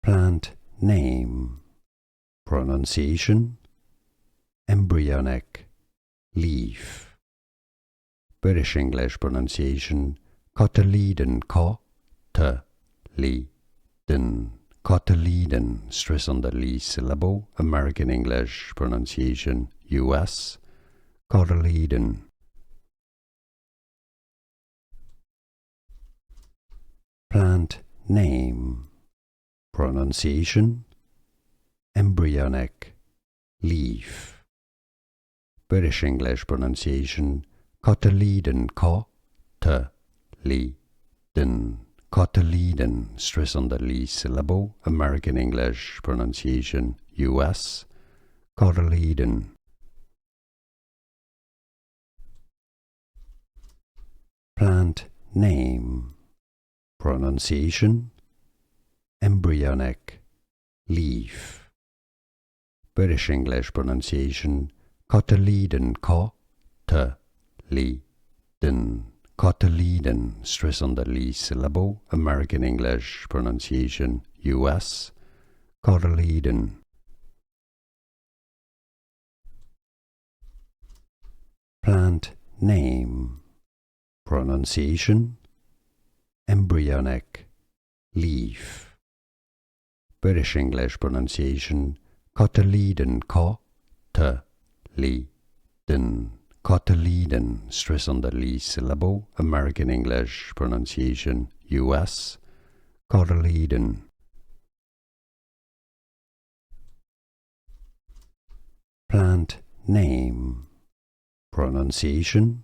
Plant name. Pronunciation embryonic. Leaf. British English pronunciation Cotelydon. Co-te-ly-don. Cotelydon, stress on the ly syllable. American English pronunciation US Cotelydon. Plant name. Pronunciation embryonic. Leaf. British English pronunciation Cotelydon. Co-te-ly-don. Cotelydon, stress on the ly syllable. American English pronunciation US Cotelydon. Plant name. Pronunciation embryonic. Leaf. British English pronunciation Cotelydon. Co-te-ly-don. Cotelydon, stress on the ly syllable. American English pronunciation US Cotelydon. Plant name. Pronunciation embryonic. Leaf. British English pronunciation Cotelydon. Co-te-ly-don. Cotelydon, stress on the ly syllable. American English pronunciation US Cotelydon. Plant name. Pronunciation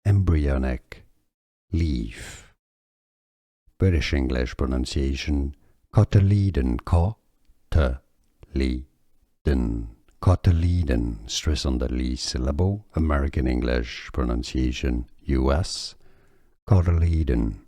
embryonic. Leaf. British English pronunciation Cotelydon. Co-te-ly-don. Cotelydon, stress on the ly syllable. American English pronunciation US Cotelydon.